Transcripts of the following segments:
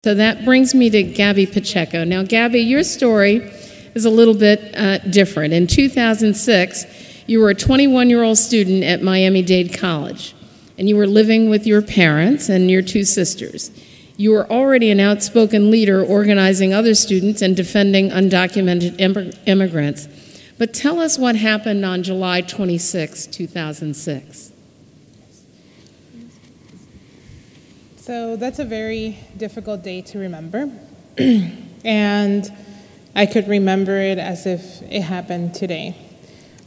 So that brings me to Gaby Pacheco. Now, Gaby, your story is a little bit different. In 2006, you were a 21-year-old student at Miami-Dade College, and you were living with your parents and your two sisters. You were already an outspoken leader organizing other students and defending undocumented immigrants. But tell us what happened on July 26, 2006. So that's a very difficult day to remember. And I could remember it as if it happened today.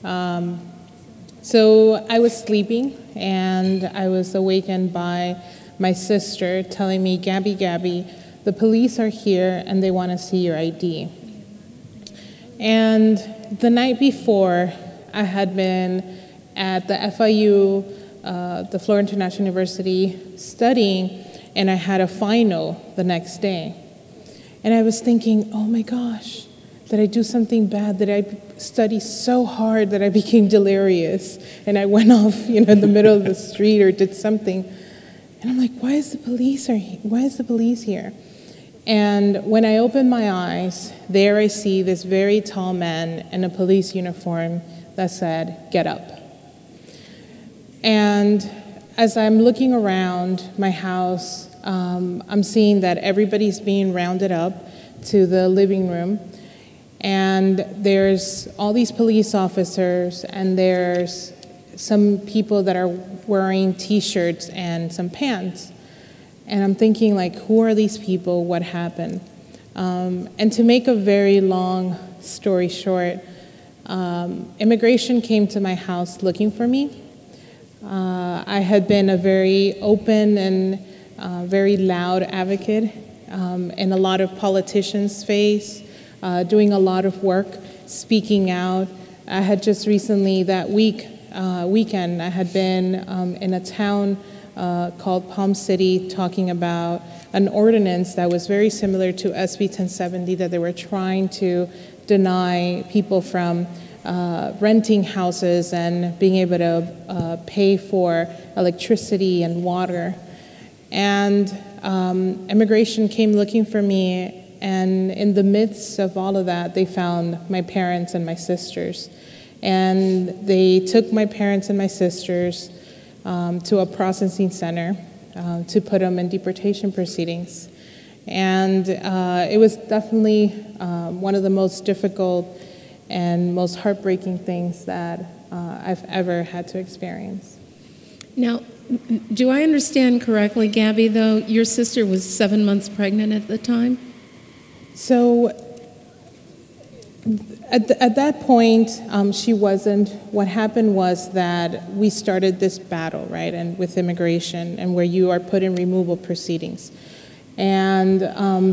So I was sleeping, and I was awakened by my sister telling me, Gabby, the police are here and they want to see your ID. And the night before, I had been at the FIU, the Florida International University, studying, and I had a final the next day. And I was thinking, oh my gosh, did I do something bad? Did I study so hard that I became delirious and I went off, in the middle of the street or did something? And I'm like, why is the police here? And when I opened my eyes, there I see this very tall man in a police uniform that said, "Get up." And as I'm looking around my house, I'm seeing that everybody's being rounded up to the living room. And there's all these police officers, and there's some people that are wearing T-shirts and some pants. And I'm thinking, who are these people? What happened? And to make a very long story short, immigration came to my house looking for me. I had been a very open and very loud advocate in a lot of politicians' face, doing a lot of work, speaking out. I had just recently, that weekend, I had been in a town called Palm City talking about an ordinance that was very similar to SB 1070 that they were trying to deny people from renting houses and being able to pay for electricity and water. And immigration came looking for me, and in the midst of all of that, they found my parents and my sisters. And they took my parents and my sisters to a processing center to put them in deportation proceedings. And it was definitely one of the most difficult and most heartbreaking things that I've ever had to experience. Now, do I understand correctly, Gaby, though, your sister was 7 months pregnant at the time? So at that point, she wasn't. What happened was that we started this battle, right, and with immigration, and where you are put in removal proceedings. And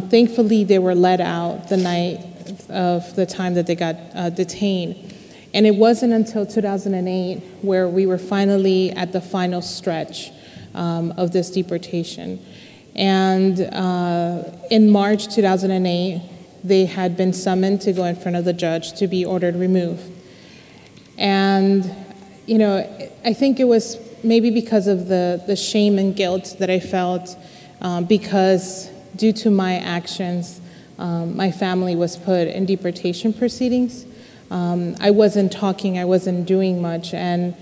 thankfully, they were let out the night of the time that they got detained. And it wasn't until 2008 where we were finally at the final stretch of this deportation. And in March 2008, they had been summoned to go in front of the judge to be ordered removed. And, I think it was maybe because of the shame and guilt that I felt because due to my actions, my family was put in deportation proceedings. I wasn't talking, I wasn't doing much, and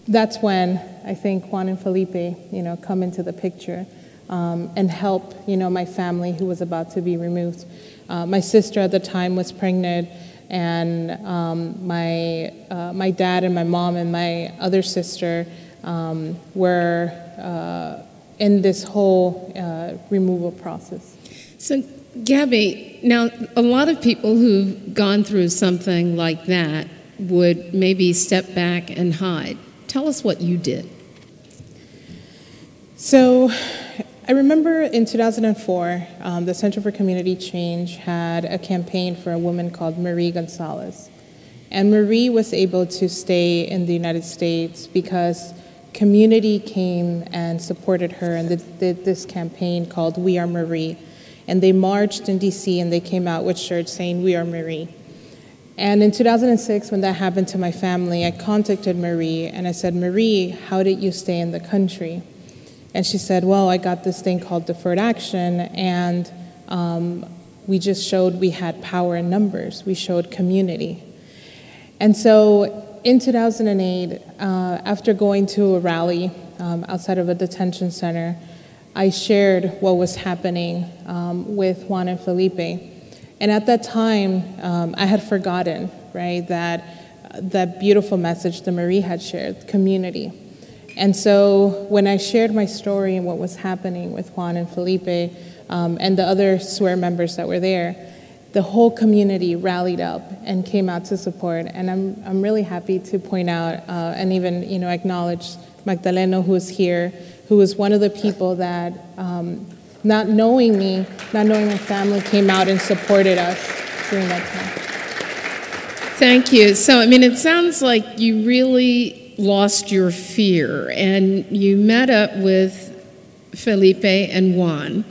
that's when I think Juan and Felipe, come into the picture and help, my family who was about to be removed. My sister at the time was pregnant, and my dad and my mom and my other sister were in this whole removal process. So, Gaby, now a lot of people who've gone through something like that would maybe step back and hide. Tell us what you did. So, I remember in 2004, the Center for Community Change had a campaign for a woman called Marie Gonzalez. And Marie was able to stay in the United States because community came and supported her and did this campaign called We Are Marie. And they marched in DC and they came out with shirts saying, "We are Marie." And in 2006, when that happened to my family, I contacted Marie and I said, "Marie, how did you stay in the country?" And she said, well, I got this thing called deferred action, and we just showed we had power in numbers. We showed community. And so in 2008, after going to a rally outside of a detention center, I shared what was happening with Juan and Felipe. And at that time, I had forgotten, right, that beautiful message that Marie had shared, community. And so when I shared my story and what was happening with Juan and Felipe and the other SWER members that were there, the whole community rallied up and came out to support. And I'm really happy to point out and even acknowledge Magdaleno, who is here, who was one of the people that, not knowing me, not knowing my family, came out and supported us during that time. Thank you. So, I mean, it sounds like you really lost your fear, and you met up with Felipe and Juan.